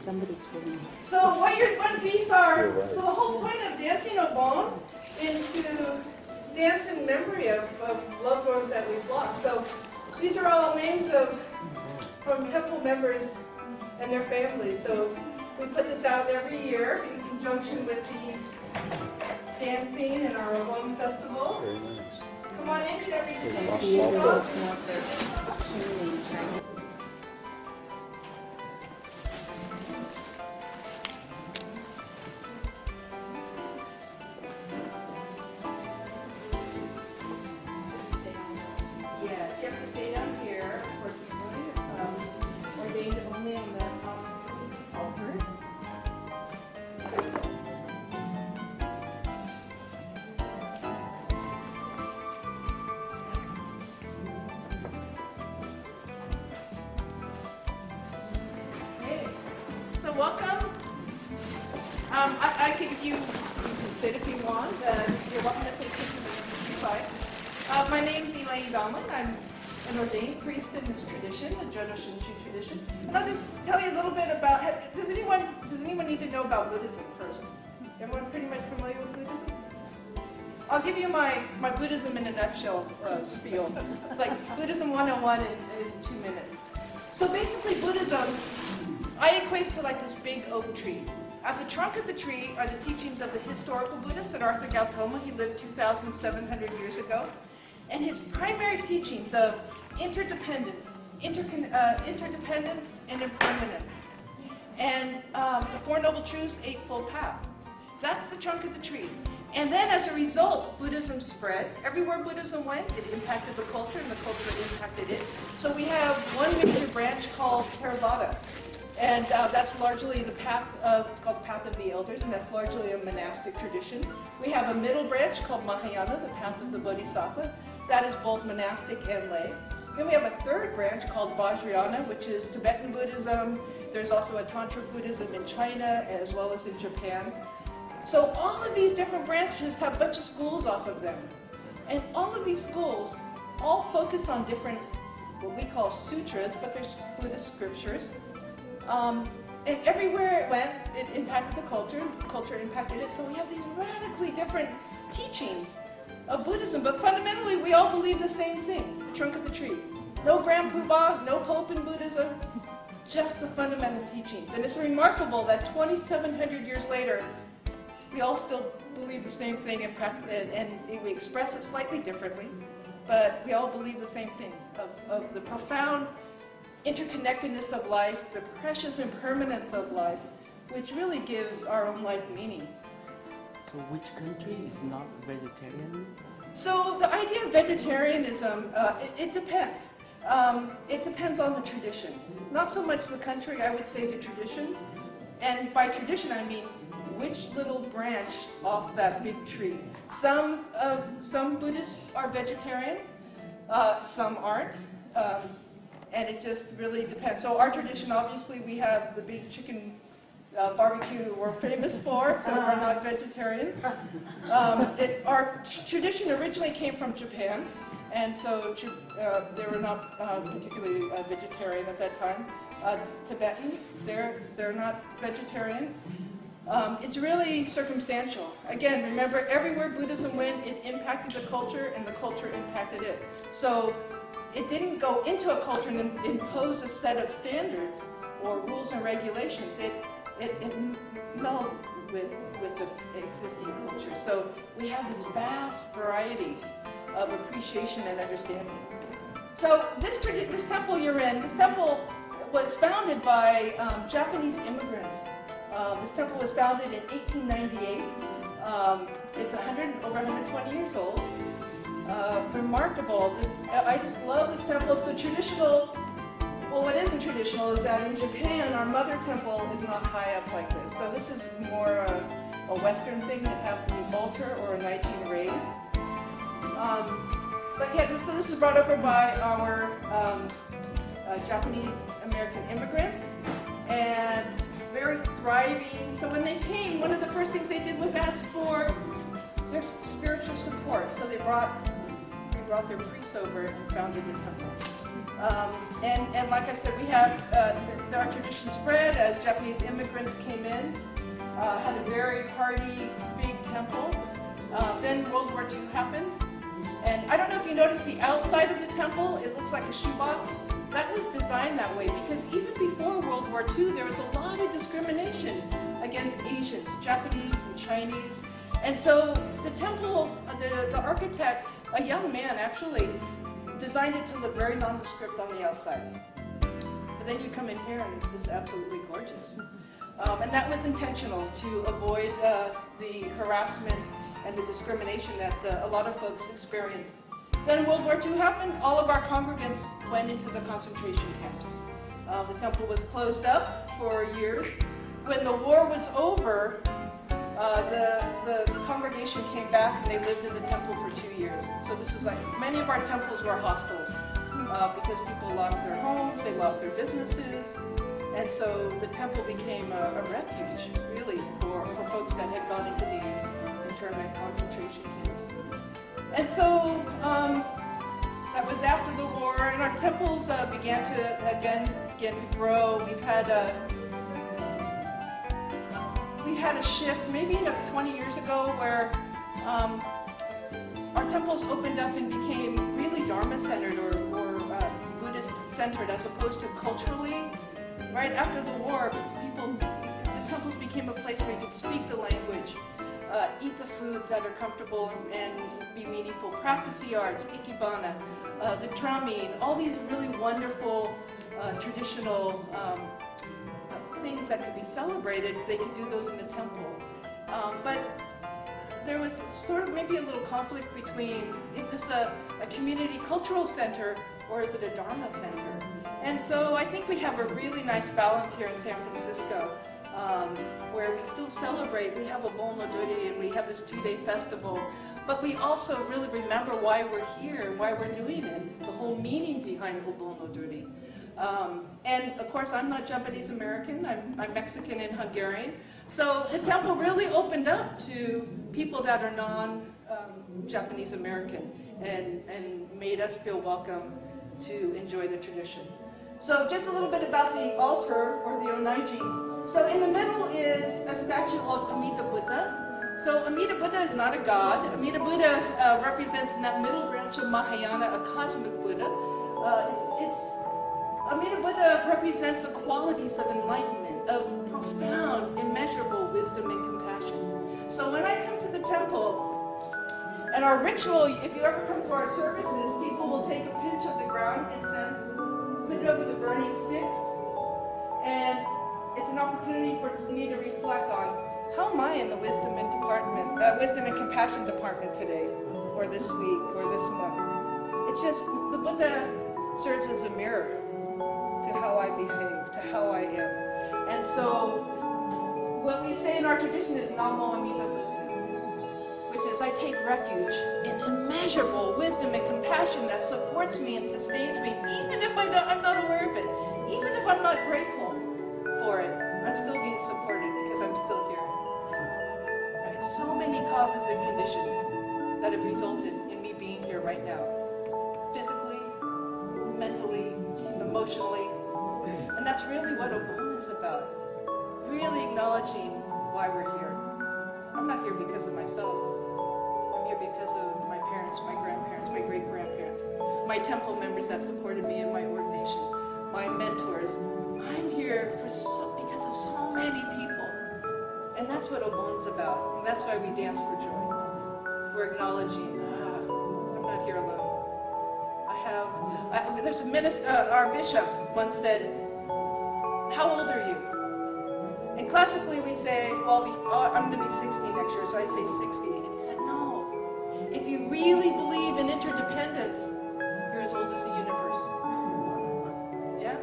Somebody told me. So what these are, so the whole point of dancing obon is to dance in memory of loved ones that we've lost. So these are all names from temple members and their families. So we put this out every year in conjunction with the dancing and our obon festival. Very nice. Come on in, everybody. Yes, you have to stay down here. Of course, it's ordained only on the altar. Okay, so welcome. I can, you can sit if you want. You're welcome to take pictures if you like. My name's Elaine Donlin. I'm an ordained priest in this tradition, the Jodo Shinshu tradition. And I'll just tell you a little bit about, does anyone need to know about Buddhism first? Everyone pretty much familiar with Buddhism? I'll give you my Buddhism in a nutshell spiel. It's like Buddhism 101 in 2 minutes. So basically Buddhism, I equate to like this big oak tree. At the trunk of the tree are the teachings of the historical Buddhist, Siddhartha Gautama. He lived 2,700 years ago. And his primary teachings of interdependence, interdependence and impermanence, and the Four Noble Truths, Eightfold Path. That's the trunk of the tree. And then as a result, Buddhism spread. Everywhere Buddhism went, it impacted the culture, and the culture impacted it. So we have one major branch called Theravada. And that's largely the path of, it's called the Path of the Elders, and that's largely a monastic tradition. We have a middle branch called Mahayana, the Path of the Bodhisattva. That is both monastic and lay. Then we have a third branch called Vajrayana, which is Tibetan Buddhism. There's also a Tantric Buddhism in China, as well as in Japan. So all of these different branches have a bunch of schools off of them. And all of these schools all focus on different, what we call sutras, but they're Buddhist scriptures. And everywhere it went, it impacted the culture impacted it. So we have these radically different teachings of Buddhism, but fundamentally we all believe the same thing, the trunk of the tree. No Grand Poobah, no Pope in Buddhism, just the fundamental teachings. And it's remarkable that 2,700 years later, we all still believe the same thing and we express it slightly differently, but we all believe the same thing, of the profound interconnectedness of life, the precious impermanence of life, which really gives our own life meaning. So which country is not vegetarian? So the idea of vegetarianism, it depends. It depends on the tradition. Not so much the country, I would say the tradition. And by tradition I mean which little branch off that big tree. Some Buddhists are vegetarian, some aren't. And it just really depends. So our tradition, obviously, we have the big chicken barbecue we're famous for, so we're not vegetarians. Our tradition originally came from Japan, and so they were not particularly vegetarian at that time. Tibetans, they're not vegetarian. It's really circumstantial. Again, remember, everywhere Buddhism went, it impacted the culture, and the culture impacted it. So it didn't go into a culture and impose a set of standards or rules and regulations. It melded with the existing culture. So we have this vast variety of appreciation and understanding. So this temple you're in, this temple was founded by Japanese immigrants. This temple was founded in 1898. It's over 120 years old. Remarkable. I just love this temple. So traditional, well, what isn't traditional is that in Japan, our mother temple is not high up like this. So this is more a Western thing that have the altar or a 19 raised. But yeah, so this was brought over by our Japanese American immigrants, and very thriving. So when they came, one of the first things they did was ask for their spiritual support. So they brought brought their priests over and founded the temple. And like I said, we have our tradition spread as Japanese immigrants came in, had a very party, big temple. Then World War II happened. And I don't know if you notice the outside of the temple, it looks like a shoebox. That was designed that way because even before World War II, there was a lot of discrimination against Asians, Japanese and Chinese. And so the temple, the architect, a young man actually, designed it to look very nondescript on the outside. But then you come in here and it's just absolutely gorgeous. And that was intentional to avoid the harassment and the discrimination that a lot of folks experienced. Then World War II happened, all of our congregants went into the concentration camps. The temple was closed up for years. When the war was over, the congregation came back and they lived in the temple for 2 years. So this was like, many of our temples were hostels because people lost their homes, they lost their businesses. And so the temple became a refuge, really, for folks that had gone into the internment concentration camps. And so that was after the war, and our temples began to grow. We had a shift, maybe 20 years ago, where our temples opened up and became really Dharma-centered or Buddhist-centered, as opposed to culturally. Right after the war, the temples became a place where you could speak the language, eat the foods that are comfortable and be meaningful, practice the arts, ikebana, the drumming, all these really wonderful traditional things that could be celebrated. They could do those in the temple. But there was sort of maybe a little conflict between, is this a community cultural center or is it a Dharma center? And so I think we have a really nice balance here in San Francisco, where we still celebrate. We have a Obon no Dori and we have this 2-day festival, but we also really remember why we're here, why we're doing it, the whole meaning behind Obon no Dori. And of course, I'm not Japanese American, I'm Mexican and Hungarian. So the temple really opened up to people that are non-Japanese American and made us feel welcome to enjoy the tradition. So just a little bit about the altar, or the onaiji. So in the middle is a statue of Amida Buddha. So Amida Buddha is not a god. Amida Buddha represents in that middle branch of Mahayana a cosmic Buddha. Amida Buddha represents the qualities of enlightenment, of profound, immeasurable wisdom and compassion. So when I come to the temple, and our ritual, if you ever come to our services, people will take a pinch of the ground incense, put it over the burning sticks, and it's an opportunity for me to reflect on how am I in the wisdom and compassion department today, or this week, or this month. It's just, the Buddha serves as a mirror to how I behave, to how I am. And so, what we say in our tradition is Namo Amida Butsu, which is I take refuge in immeasurable wisdom and compassion that supports me and sustains me, even if I'm not aware of it, even if I'm not grateful for it, I'm still being supported because I'm still here. Right? So many causes and conditions that have resulted in me being here right now, physically, mentally, emotionally, and that's really what Obon is about. Really acknowledging why we're here. I'm not here because of myself. I'm here because of my parents, my grandparents, my great-grandparents, my temple members that supported me in my ordination, my mentors. I'm here because of so many people. And that's what Obon is about. And that's why we dance for joy. We're acknowledging, I'm not here alone. There's a minister, our bishop once said, how old are you? And classically we say, well, I'm going to be 60 next year, so I'd say 60. And he said, no. If you really believe in interdependence, you're as old as the universe. Yeah?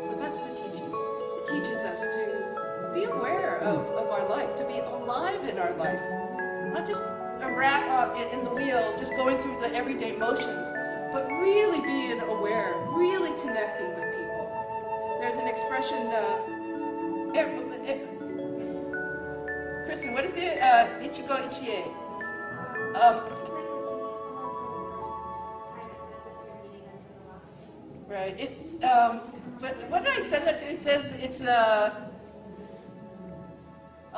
So that's the teachings. It teaches us to be aware of our life, to be alive in our life. Not just a rat in the wheel, just going through the everyday motions, but really being aware, really connecting with people. There's an expression, Kristen, what is it? Ichigo Ichie. Right. It's but what did I send that to? It says it's a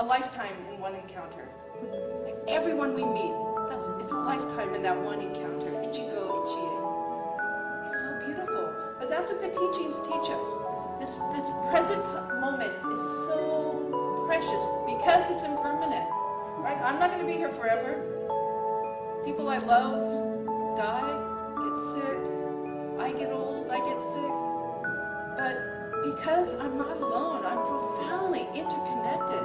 lifetime in one encounter. Like everyone we meet, it's a lifetime in that one encounter. Ichigo Ichie. It's so beautiful. But that's what the teachings teach us. This present moment is so precious because it's impermanent. Right? I'm not going to be here forever. People I love die, get sick. I get old, I get sick. But because I'm not alone, I'm profoundly interconnected.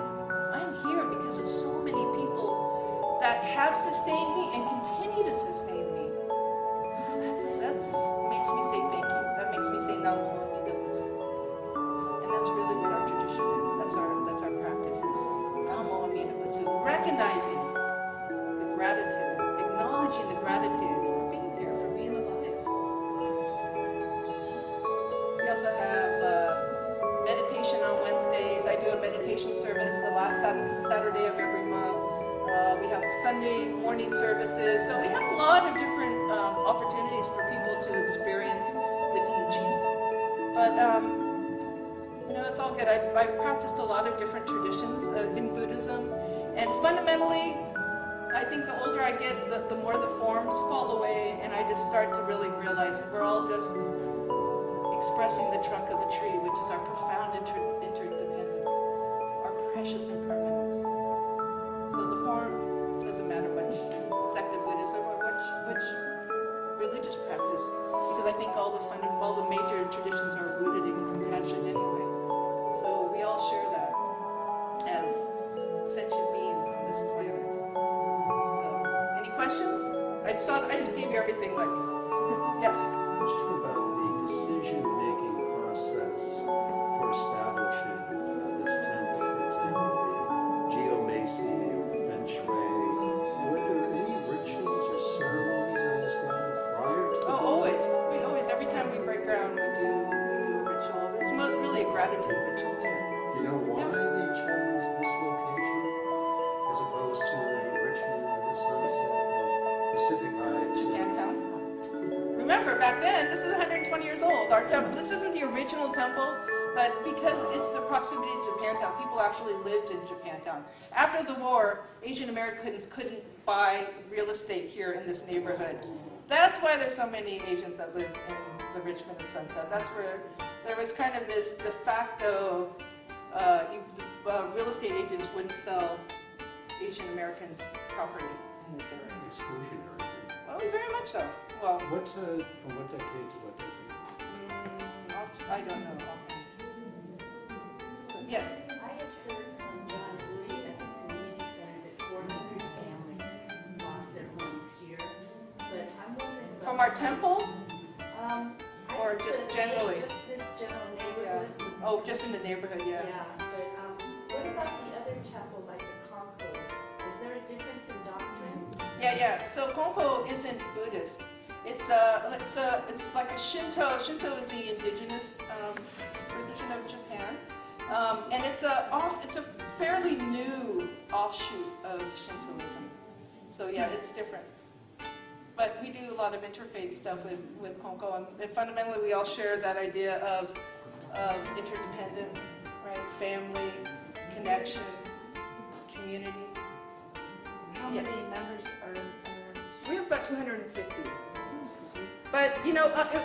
I'm here because of so many people that have sustained me and continue to sustain me. That makes me say thank you. That makes me say Namo Amida Butsu. And that's really what our tradition is. That's our practice is Namo Amida Butsu. Recognizing the gratitude, acknowledging the gratitude for being here, for being alive. We also have meditation on Wednesdays. I do a meditation service the last Saturday of every month. We have Sunday morning services. So we have a lot of different opportunities for people to experience the teachings. But, it's all good. I've practiced a lot of different traditions in Buddhism. And fundamentally, I think the older I get, the more the forms fall away. And I just start to really realize that we're all just expressing the trunk of the tree, which is our profound interdependence, our precious impermanence. So the form doesn't matter which sect of Buddhism or which religious practice, because I think all the major traditions are rooted in compassion anyway. So we all share that as sentient beings on this planet. So, any questions? I just gave you everything. Like, yes. Question about the decision-making process for establishing this temple, for example, the geomancy or the feng shui. Were there any rituals or ceremonies on this ground prior to? Oh, always. Every time we break ground, we do a ritual. It's really a gratitude ritual too. Do you know why they chose this location as opposed to a Richmond or the Sunset or Pacific Heights? Japantown. Remember, back then, this is 120 years old. Our temple. This isn't the original temple, but because it's the proximity to Japantown, people actually lived in Japantown. After the war, Asian Americans couldn't buy real estate here in this neighborhood. That's why there's so many Asians that live in the Richmond and Sunset. That's where there was kind of this de facto real estate agents wouldn't sell Asian Americans property in this area. Exclusionary. Well, very much so. Well, From what decade to what decade? I don't know. Yes. I had heard from John Lee at the community center that 400 families lost their homes here. But I'm wondering about From our temple? I or heard just that generally? Just this general neighborhood. Oh, just in the neighborhood, yeah. Yeah, but what about the other temple, like the Konko? Is there a difference in doctrine? Yeah. So Konko isn't Buddhist. It's like a Shinto. Shinto is the indigenous religion of Japan, and it's a fairly new offshoot of Shintoism. So yeah, it's different. But we do a lot of interfaith stuff with Konko, and fundamentally we all share that idea of interdependence, right? Family, connection, community. How Yeah. many members are We have about 250. But,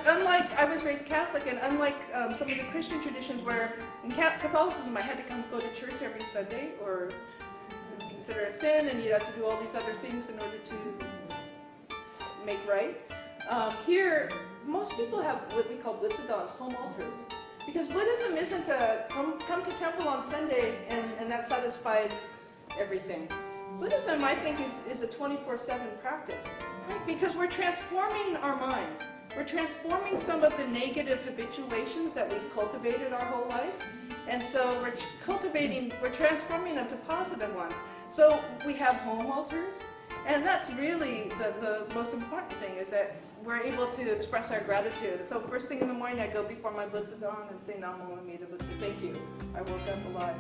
unlike, I was raised Catholic, and unlike some of the Christian traditions where in Catholicism I had to go to church every Sunday, or consider a sin, and you'd have to do all these other things in order to make right. Here, most people have what we call butsudas, home altars. Because Buddhism isn't a come to temple on Sunday and that satisfies everything. Buddhism, I think, is a 24/7 practice, right? Because we're transforming our mind. We're transforming some of the negative habituations that we've cultivated our whole life. And so we're transforming them to positive ones. So we have home altars, and that's really the most important thing, is that we're able to express our gratitude. So first thing in the morning, I go before my butsudan and say Namo Amida Butsu, thank you, I woke up alive.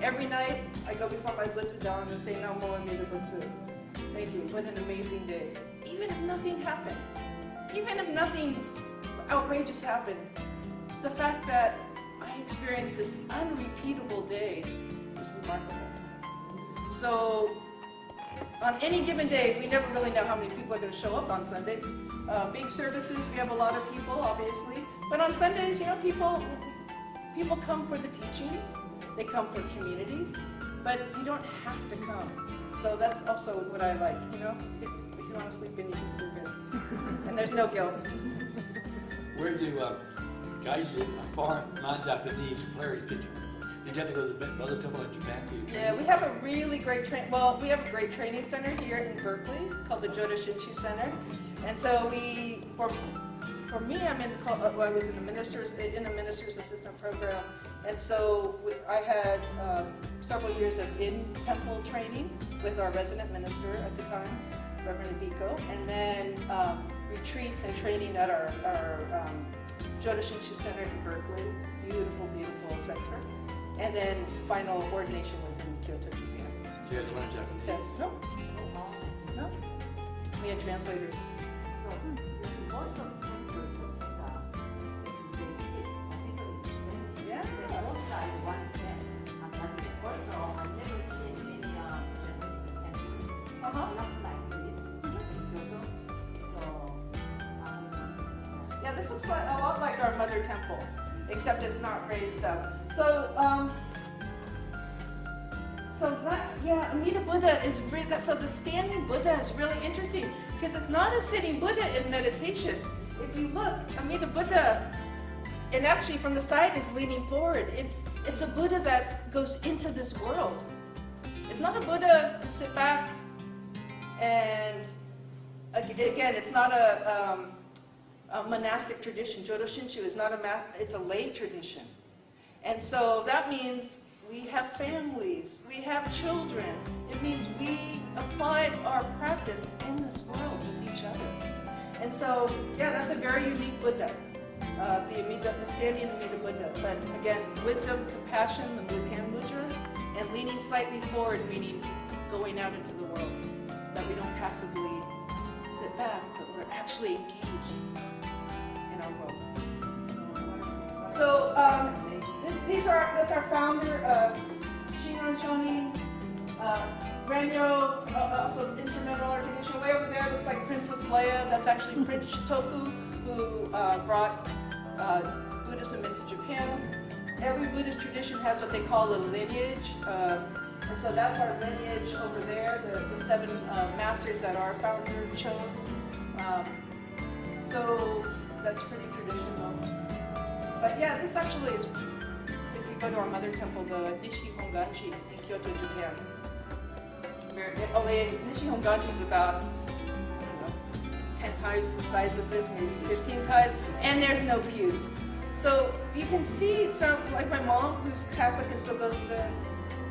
Every night, I go before my butsudan and say Namo Amida Butsu, thank you, what an amazing day. Even if nothing happened, even if nothing outrageous happened. The fact that I experienced this unrepeatable day is remarkable. So on any given day, we never really know how many people are going to show up on Sunday. Big services, we have a lot of people, obviously. But on Sundays, you know, people come for the teachings. They come for community. But you don't have to come. So that's also what I like, you know. If you want to sleep in, you can sleep in. And there's no guilt. Where do guys in foreign non-Japanese players get you? Did you have to go to the Mother Temple in Japan? Yeah, we have a really great we have a great training center here in Berkeley called the Jodo Shinshu Center. And so for me, I was in a minister's assistant program. And so I had several years of in-temple training with our resident minister at the time, Reverend Abiko, and then retreats and training at our Jodo Shinshu Center in Berkeley. Beautiful, beautiful center. And then final ordination was in Kyoto, Japan. So you had to learn Japanese? Yes. No. No. We had translators. So most of the temples they sit. This one is standing. Yeah. The most are the ones there. But also I've never seen any Japanese temple. Not like this in Kyoto. So I was wondering. Yeah, this looks a lot like our mother temple, except it's not raised up. Amida Buddha is so the standing Buddha is really interesting because it's not a sitting Buddha in meditation. If you look, Amida Buddha, and actually from the side is leaning forward. It's a Buddha that goes into this world. It's not a Buddha to sit back and again, it's not a monastic tradition. Jodo Shinshu is not it's a lay tradition. And so that means we have families, we have children. It means we apply our practice in this world with each other. And so, yeah, that's a very unique Buddha, the standing Amida Buddha. But again, wisdom, compassion, the Mukhan mudras, and leaning slightly forward, meaning going out into the world. That we don't passively sit back, but we're actually engaged in our world. So, that's our founder, Shinran Shonin, Renyo, also instrumental art tradition. Way over there looks like Princess Leia. That's actually Prince Shitoku, who brought Buddhism into Japan. Every Buddhist tradition has what they call a lineage. And so that's our lineage over there, the 7 masters that our founder chose. So that's pretty traditional. But yeah, this actually is, if you go to our mother temple, the Nishi Honganji in Kyoto, Japan. Nishi Honganji is about, 10 times the size of this, maybe 15 times, and there's no pews. So you can see some, like my mom, who's Catholic and still goes to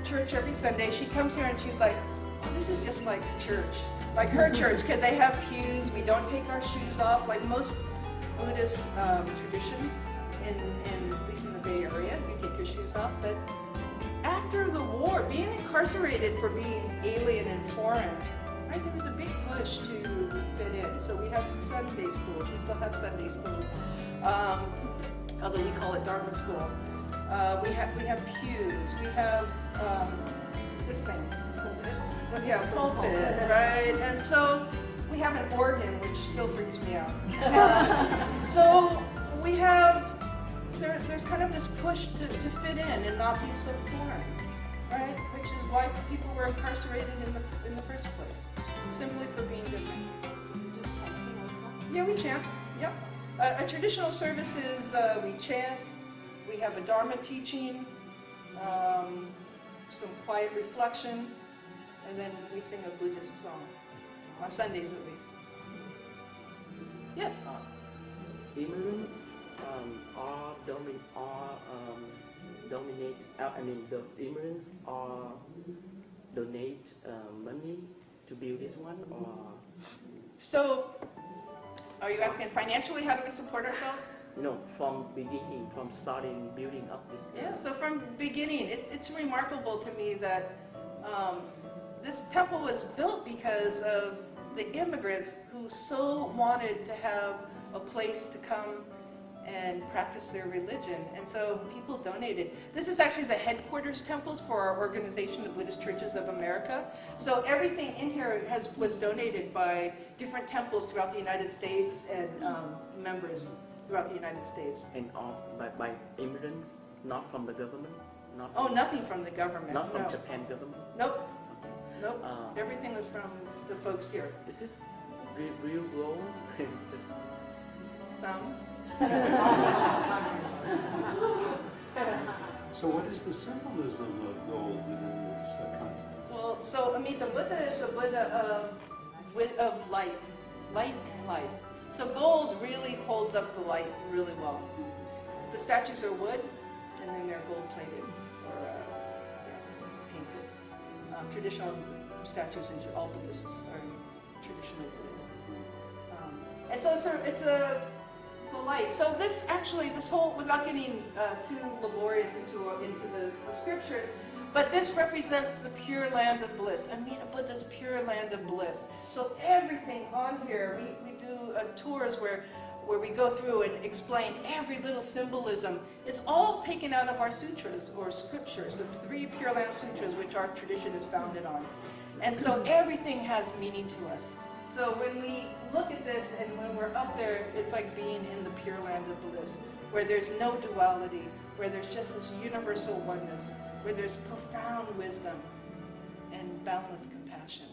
church every Sunday, she comes here and she's like, oh, this is just like church, like her church, because they have pews, we don't take our shoes off, like most Buddhist traditions, at least in the Bay Area, you take your shoes off. But after the war, being incarcerated for being alien and foreign, right, there was a big push to fit in. So we have Sunday schools, we still have Sunday schools, although we call it Dharma school. We have pews, we have this thing, pulpit, right? And so we have an organ, which still freaks me out. So we have, there's kind of this push to fit in and not be so foreign, right? Which is why people were incarcerated in the first place, simply for being different. Yeah, we chant, yep. A traditional service is we chant, we have a Dharma teaching, some quiet reflection, and then we sing a Buddhist song, on Sundays at least. Yes? Immigrants the immigrants donate money to build this one, or? So, are you asking financially, how do we support ourselves? No, from beginning, from starting building up this. Yeah, so from beginning, it's remarkable to me that this temple was built because of the immigrants who so wanted to have a place to come and practice their religion. And so people donated. This is actually the headquarters temples for our organization, the Buddhist Churches of America. So everything in here was donated by different temples throughout the United States and members throughout the United States. And all by immigrants, not from the government? Not Oh, from, nothing from the government. not from no. Japan government? Nope. Okay. Nope. Everything was from the folks here. Is this real gold? It's just... Some. So what is the symbolism of gold within this context? Well, so I mean, the Buddha is the Buddha of light, light life. So gold really holds up the light really well. The statues are wood, and then they're gold plated or painted. Traditional statues in all Buddhists are traditionally wood. And so it's a the light. So this actually, this whole, without getting too laborious into the scriptures, but this represents the pure land of bliss. Amida Buddha's pure land of bliss. So everything on here, we do tours where we go through and explain every little symbolism. It's all taken out of our sutras or scriptures, the 3 Pure Land Sutras, which our tradition is founded on. And so everything has meaning to us. So when we look at this and when we're up there, it's like being in the pure land of bliss, where there's no duality, where there's just this universal oneness, where there's profound wisdom and boundless compassion.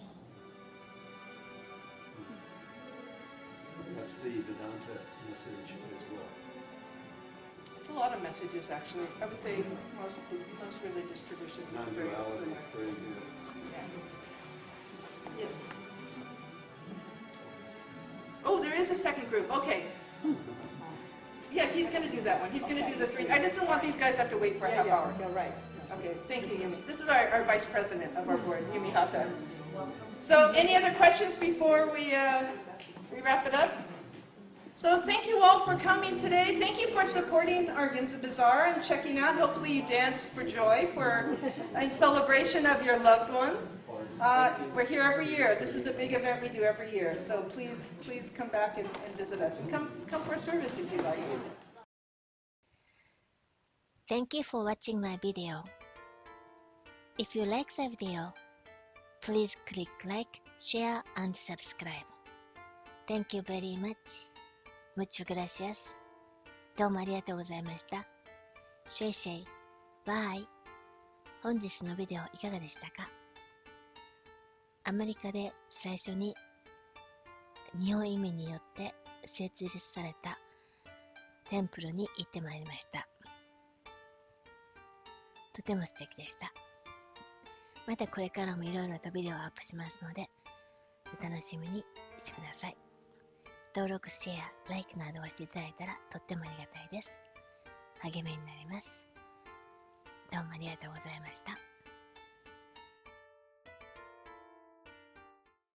That's the Vedanta message as well. It's a lot of messages, actually. I would say most religious traditions, it's very Non-duality, similar. very good. Yeah. Yes. Oh, there is a second group. Okay. Yeah, he's going to do that one. He's going to do the 3. I just don't want these guys to have to wait for a half hour. You're right. Okay, thank you, Yumi. This is our vice president of our board, Yumi Hata. So, any other questions before we wrap it up? So, thank you all for coming today. Thank you for supporting our Ginza Bazaar and checking out. Hopefully, you danced for joy, in celebration of your loved ones. We're here every year. This is a big event we do every year. So, please come back and visit us, and come for a service if you like. Thank you for watching my video. If you like the video, please click like, share, and subscribe. Thank you very much. Muchas gracias. どうもありがとうございました。シェイシェイ、バイ。本日のビデオいかがでしたか？アメリカで最初に日本移民によって設立されたテンプルに行ってまいりました。とても素敵でした。またこれからもいろいろとビデオをアップしますので、お楽しみにしてください。登録、シェア、ライクなどをしていただいたらとってもありがたいです。励みになります。どうもありがとうございました。